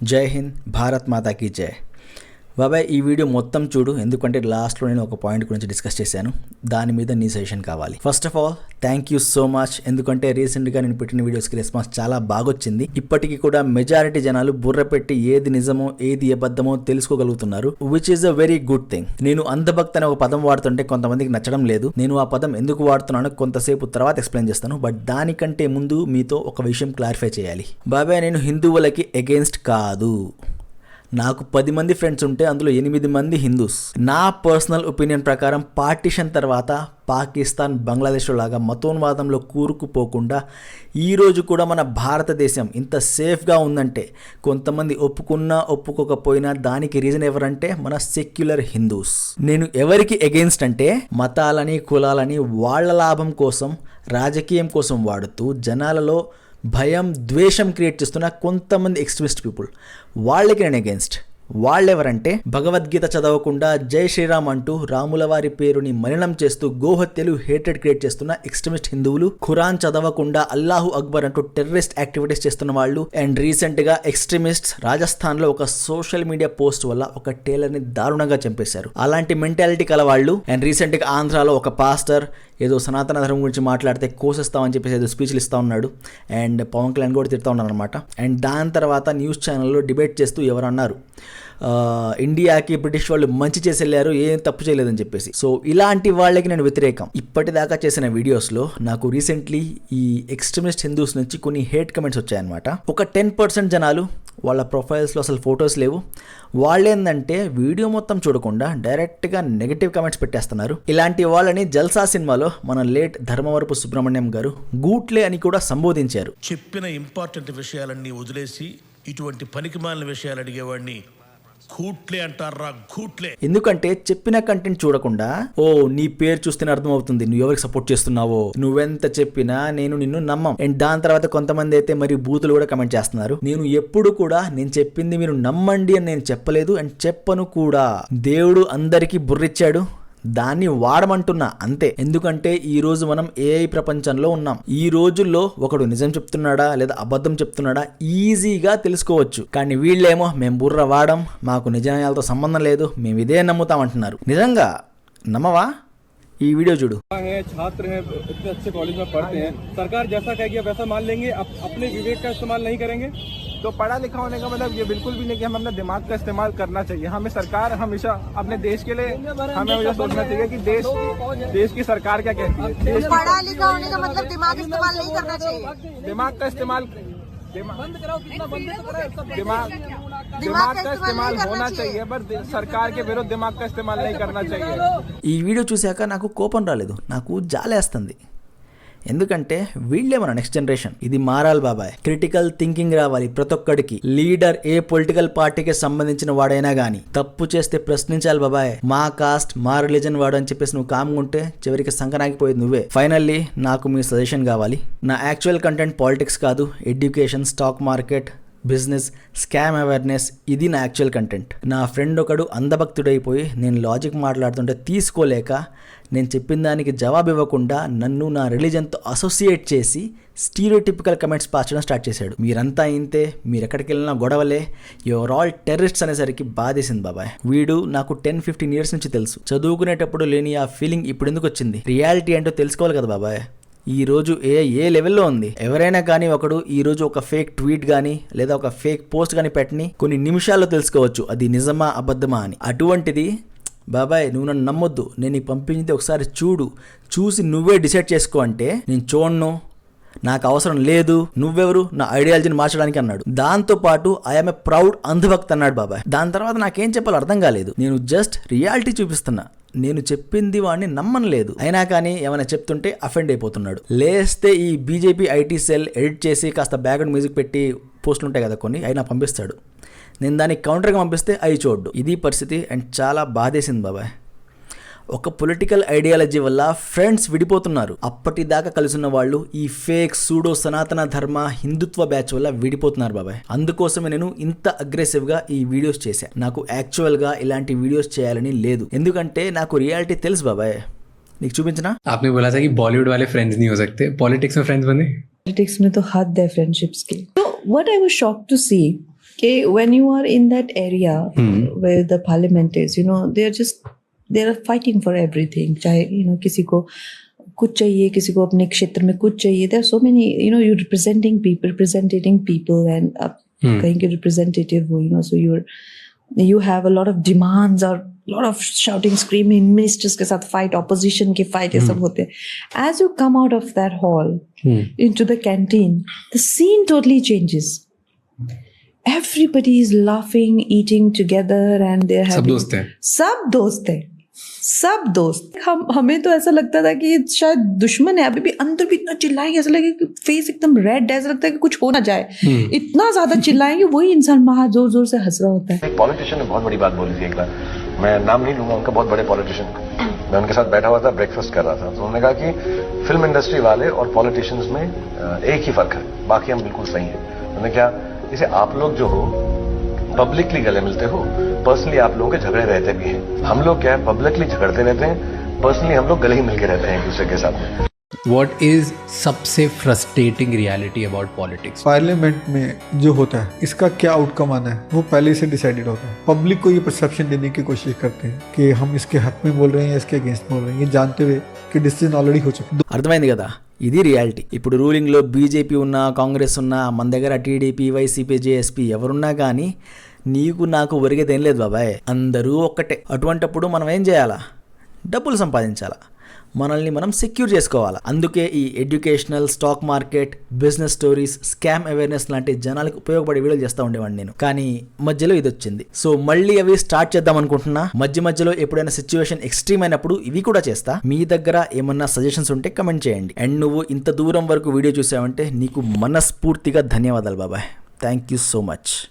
జై హింద్, భారత్ మాతా కీ జై. బాబాయ్ ఈ వీడియో మొత్తం చూడు, ఎందుకంటే లాస్ట్లో నేను ఒక పాయింట్ గురించి డిస్కస్ చేశాను, దాని మీద నీ సజెషన్ కావాలి. First of all thank you so much, ఎందుకంటే రీసెంట్గా నేను పెట్టిన వీడియోస్కి రెస్పాన్స్ చాలా బాగొచ్చింది. ఇప్పటికీ కూడా మెజారిటీ జనాలు బుర్ర పెట్టి ఏది నిజమో ఏది అబద్ధమో తెలుసుకోగలుగుతున్నారు, which is a very good thing. నేను అంధభక్తి అనే ఒక పదం వాడుతుంటే కొంతమందికి నచ్చడం లేదు. నేను ఆ పదం ఎందుకు వాడుతున్నానో కొంతసేపు తర్వాత ఎక్స్ప్లెయిన్ చేస్తాను. బట్ దానికంటే ముందు మీతో ఒక విషయం క్లారిఫై చేయాలి. బాబాయ్ నేను హిందువులకి అగెన్స్ట్ కాదు. నాకు 10 మంది ఫ్రెండ్స్ ఉంటే అందులో 8 మంది హిందూస్. నా పర్సనల్ ఒపీనియన్ ప్రకారం పార్టీషన్ తర్వాత పాకిస్తాన్, బంగ్లాదేశ్ లాగా మతోన్వాదంలో కూరుకుపోకుండా ఈరోజు కూడా మన భారతదేశం ఇంత సేఫ్గా ఉందంటే కొంతమంది ఒప్పుకున్నా ఒప్పుకోకపోయినా దానికి రీజన్ ఎవరంటే మన సెక్యులర్ హిందూస్. నేను ఎవరికి అగెయిన్స్ట్ అంటే మతాలని కులాలని వాళ్ళ లాభం కోసం రాజకీయం కోసం వాడుతూ జనాలలో భయం ద్వేషం క్రియేట్ చేస్తున్న కొంతమంది ఎక్స్ట్రీమిస్ట్ పీపుల్, వాళ్ళకి నేను అగేన్స్ట్. వాళ్ళెవరంటే భగవద్గీత చదవకుండా జై శ్రీరామ్ అంటూ రాముల వారి పేరుని మలినం చేస్తూ గోహత్యలు హేటెడ్ క్రియేట్ చేస్తున్న ఎక్స్ట్రీమిస్ట్ హిందువులు, ఖురాన్ చదవకుండా అల్లాహు అక్బర్ అంటూ టెర్రరిస్ట్ యాక్టివిటీస్ చేస్తున్న వాళ్ళు, అండ్ రీసెంట్ గా ఎక్స్ట్రీమిస్ట్ రాజస్థాన్ లో ఒక సోషల్ మీడియా పోస్ట్ వల్ల ఒక టైలర్ ని దారుణంగా చంపేశారు. అలాంటి మెంటాలిటీ కల వాళ్ళు. అండ్ రీసెంట్ గా ఆంధ్రాలో ఒక పాస్టర్ ఏదో సనాతన ధర్మం గురించి మాట్లాడితే కోసేస్తామని చెప్పేసి ఏదో స్పీచ్లు ఇస్తూ ఉన్నాడు. అండ్ పవన్ కళ్యాణ్ కూడా తిడతా ఉన్నాడు అనమాట. అండ్ దాని తర్వాత న్యూస్ ఛానల్లో డిబేట్ చేస్తూ ఎవరు అన్నారు, ఇండియాకి బ్రిటిష్ వాళ్ళు మంచి చేసి వెళ్ళారు, ఏం తప్పు చేయలేదని చెప్పేసి. సో ఇలాంటి వాళ్ళకి నేను వ్యతిరేకం. ఇప్పటిదాకా చేసిన వీడియోస్లో నాకు రీసెంట్లీ ఈ ఎక్స్ట్రీమిస్ట్ హిందూస్ నుంచి కొన్ని హేట్ కమెంట్స్ వచ్చాయన్నమాట. ఒక 10% జనాలు వాళ్ళ ప్రొఫైల్స్లో అసలు ఫొటోస్ లేవు. వాళ్ళేందంటే వీడియో మొత్తం చూడకుండా డైరెక్ట్గా నెగిటివ్ కమెంట్స్ పెట్టేస్తున్నారు. ఇలాంటి వాళ్ళని జల్సా సినిమాలో మన లేట్ ధర్మవరపు సుబ్రహ్మణ్యం గారు గూట్లే అని కూడా సంబోధించారు. చెప్పిన ఇంపార్టెంట్ విషయాలన్నీ వదిలేసి ఇటువంటి పనికిమాలిన విషయాలు అడిగేవాడిని గూట్లే అంటారా, గూట్లే. ఎందుకంటే చెప్పిన కంటెంట్ చూడకుండా ఓ నీ పేరు చూస్తేనే అర్థమవుతుంది నువ్వు ఎవరికి సపోర్ట్ చేస్తున్నావో, నువ్వెంత చెప్పినా నేను నిన్ను నమ్మం. అండ్ దాని తర్వాత కొంతమంది అయితే మరి బూతులు కూడా కమెంట్ చేస్తున్నారు. నేను ఎప్పుడు కూడా నేను చెప్పింది మీరు నమ్మండి అని నేను చెప్పలేదు, అండ్ చెప్పను కూడా. దేవుడు అందరికీ బుర్రిచ్చాడు, దాన్ని వాడమంటున్నా అంతే. ఎందుకంటే ఈ రోజు మనం ఏఐ ప్రపంచంలో ఉన్నాం. ఈ రోజుల్లో ఒకడు నిజం చెప్తున్నాడా లేదా అబద్ధం చెప్తున్నాడా ఈజీగా తెలుసుకోవచ్చు. కానీ వీళ్ళేమో మేము బుర్ర వాడం, మాకు నిజాయాలతో సంబంధం లేదు, మేము ఇదే నమ్ముతాం అంటున్నారు. నిజంగా నమ్మవా? ఈ వీడియో చూడు. छात्र हैं, इतने अच्छे कॉलेज में पढ़ते हैं, सरकार जैसा कहेगी वैसा मान लेंगे, अपने विवेक का इस्तेमाल नहीं करेंगे. तो पढ़ा लिखा होने का मतलब ये बिल्कुल भी नहीं कि हम अपने दिमाग का इस्तेमाल करना चाहिए. हमें सरकार हमेशा अपने देश के लिए हमें हमेशा सोचना चाहिए कि देश की सरकार क्या कहती है. पढ़ा लिखा होने का मतलब दिमाग इस्तेमाल नहीं करना चाहिए. दिमाग का इस्तेमाल दिमाग का इस्तेमाल होना चाहिए, पर सरकार के विरुद्ध दिमाग का इस्तेमाल नहीं करना चाहिए. ఈ వీడియో చూశాక నాకు కోపం రాలేదు, నాకు జాలేస్తుంది. ఎందుకంటే వీళ్ళే మన నెక్స్ట్ జనరేషన్. ఇది మారాలి బాబాయ్. క్రిటికల్ థింకింగ్ రావాలి ప్రతి ఒక్కడికి. లీడర్ ఏ పొలిటికల్ పార్టీకి సంబంధించిన వాడైనా గానీ తప్పు చేస్తే ప్రశ్నించాలి బాబాయ్. మా కాస్ట్ మా రిలీజన్ వాడు అని చెప్పేసి నువ్వు కాముంటే చివరికి సంకనాగిపోయేది నువ్వే. ఫైనల్లీ నాకు మీ సజెషన్ కావాలి. నా యాక్చువల్ కంటెంట్ పాలిటిక్స్ కాదు, education, stock market, business, scam awareness, ఇది నా యాక్చువల్ కంటెంట్. నా ఫ్రెండ్ ఒకడు అంధభక్తుడైపోయి నేను లాజిక్ మాట్లాడుతుంటే తీసుకోలేక నేను చెప్పిన దానికి జవాబు ఇవ్వకుండా నన్ను నా రిలీజన్తో అసోసియేట్ చేసి స్టీరియోటిపికల్ కమెంట్స్ పాస్ చేయడం స్టార్ట్ చేశాడు. మీరంతా ఇంతే, మీరు ఎక్కడికి వెళ్ళినా గొడవలే, యువర్ ఆల్ టెర్రరిస్ట్స్ అనేసరికి బాధేసింది బాబాయ్. వీడు నాకు 10-15 ఇయర్స్ నుంచి తెలుసు. చదువుకునేటప్పుడు లేని ఆ ఫీలింగ్ ఇప్పుడు ఎందుకు వచ్చింది? రియాలిటీ ఏంటో తెలుసుకోవాలి కదా బాబాయ్. ఈ రోజు ఏ లెవెల్లో ఉంది. ఎవరైనా కానీ ఒకడు ఈ రోజు ఒక ఫేక్ ట్వీట్ కానీ లేదా ఒక ఫేక్ పోస్ట్ కానీ పెట్టని కొన్ని నిమిషాల్లో తెలుసుకోవచ్చు అది నిజమా అబద్ధమా అని. అటువంటిది బాబాయ్ నువ్వు నన్ను నమ్మొద్దు, నేను నీకు పంపించింది ఒకసారి చూసి నువ్వే డిసైడ్ చేసుకో అంటే నేను చూడను, నాకు అవసరం లేదు, నువ్వెవరు నా ఐడియాలజీని మార్చడానికి అన్నాడు. దాంతో పాటు ఐఎమ్ ఏ ప్రౌడ్ అంధభక్త్ అన్నాడు బాబాయ్. దాని తర్వాత నాకేం చెప్పాలో అర్థం కాలేదు. నేను జస్ట్ రియాలిటీ చూపిస్తున్నా, నేను చెప్పింది వాడిని నమ్మనలేదు. అయినా కానీ ఏమైనా చెప్తుంటే అఫెండ్ అయిపోతున్నాడు. లేస్తే ఈ బీజేపీ ఐటీ సెల్ ఎడిట్ చేసి కాస్త బ్యాక్గ్రౌండ్ మ్యూజిక్ పెట్టి పోస్టులు ఉంటాయి కదా కొన్ని, అయినా పంపిస్తాడు. నేను దానికి కౌంటర్గా పంపిస్తే అవి చూడ్డు. ఇది పరిస్థితి. అండ్ చాలా బాధేసింది బాబాయ్. ఒక పొలిటికల్ ఐడియాలజీ వల్ల ఫ్రెండ్స్ విడిపోతున్నారు. అప్పటిదాకా కలిసిన వాళ్ళు ఈ ఫేక్ సూడో సనాతన ధర్మ హిందుత్వ బ్యాచ్ వల్ల విడిపోతున్నారు బాబాయ్. అందుకోసమే నేను ఇంత అగ్రెసివ్గా ఈ వీడియోస్ చేశాను. నాకు యాక్చువల్గా ఇలాంటి వీడియోస్ చేయాలని లేదు, ఎందుకంటే నాకు రియాలిటీ తెలుసు బాబాయ్. నీకు చూపించిన आपने बोला था कि बॉलीवुड वाले फ्रेंड्स नहीं हो सकते, पॉलिटिक्स में फ्रेंड्स बने. पॉलिटिक्स में तो हद है फ्रेंडशिप्स की. So what I was shocked to see Okay, when you are in that area where the parliament is, they are fighting for everything. चाहे किसी को कुछ चाहिए, किसी को अपने क्षेत्र में कुछ चाहिए. There are so many, you're representing people, and आप कहीं के representative हो, so you have a lot of demands or lot of shouting, screaming, ministers के साथ fight, opposition के fight, ये सब होते हैं. As you come out of that hall into the canteen, the scene totally changes. Everybody is laughing, eating together, and they're having. सब दोस्त हमें तो ऐसा लगता था कि शायद दुश्मन है. अभी भी अंदर भी इतना चिल्लाएंगे, ऐसा लगेगा कि फेस एकदम रेड है, ऐसा लगता है कि कुछ हो ना जाए. इतना ज्यादा चिल्लाएंगे, वही इंसान बाहर जोर जोर से हंस रहा होता है. एक पॉलिटिशियन ने बहुत बड़ी बात बोली थी एक बार, मैं नाम नहीं लूंगा उनका, बहुत बड़े पॉलिटिशियन. मैं उनके साथ बैठा हुआ था, ब्रेकफास्ट कर रहा था, तो उन्होंने कहा कि फिल्म इंडस्ट्री वाले और पॉलिटिशियंस में एक ही फर्क है, बाकी हम बिल्कुल सही हैं. उन्होंने क्या, जैसे आप लोग जो हो पब्लिकली गले मिलते हो, पर्सनली आप लोगों के झगड़े रहते भी हैं. हम लोग क्या है, पब्लिकली झगड़ते रहते हैं, पर्सनली हम लोग गले ही मिलके रहते हैं एक दूसरे के साथ. What is सबसे frustrating reality about politics? Parliament में जो होता है इसका क्या आउटकम आना है वो पहले से डिसाइडेड होता है. पब्लिक को ये परसेप्शन देने की कोशिश करते हैं कि हम इसके हक में बोल रहे हैं या इसके अगेंस्ट बोल रहे हैं, ये जानते हुए कि डिसीजन ऑलरेडी हो चुका है. అర్థమైంది కదా, ఇది రియాలిటీ. ఇప్పుడు రూలింగ్లో బీజేపీ ఉన్నా, కాంగ్రెస్ ఉన్నా, మన దగ్గర టీడీపీ, వైసీపీ, జేఎస్పీ ఎవరున్నా కానీ నీకు నాకు ఒరిగేదేం లేదు బాబాయ్, అందరూ ఒక్కటే. అటువంటప్పుడు మనం ఏం చేయాలా? డబ్బులు సంపాదించాలా, మనల్ని మనం సెక్యూర్ చేసుకోవాలా. అందుకే ఈ educational, stock market, business stories, scam awareness లాంటి జనాలకు ఉపయోగపడే వీడియోలు చేస్తూ ఉండేవాడిని నేను. కానీ మధ్యలో ఇది వచ్చింది. సో మళ్ళీ అవి స్టార్ట్ చేద్దాం అనుకుంటున్నా. మధ్యలో ఎప్పుడైనా సిచ్యువేషన్ ఎక్స్ట్రీమ్ అయినప్పుడు ఇవి కూడా చేస్తా. మీ దగ్గర ఏమన్నా సజెషన్స్ ఉంటే కమెంట్ చేయండి. అండ్ నువ్వు ఇంత దూరం వరకు వీడియో చూసావంటే నీకు మనస్ఫూర్తిగా ధన్యవాదాలు బాబాయ్. Thank you so much.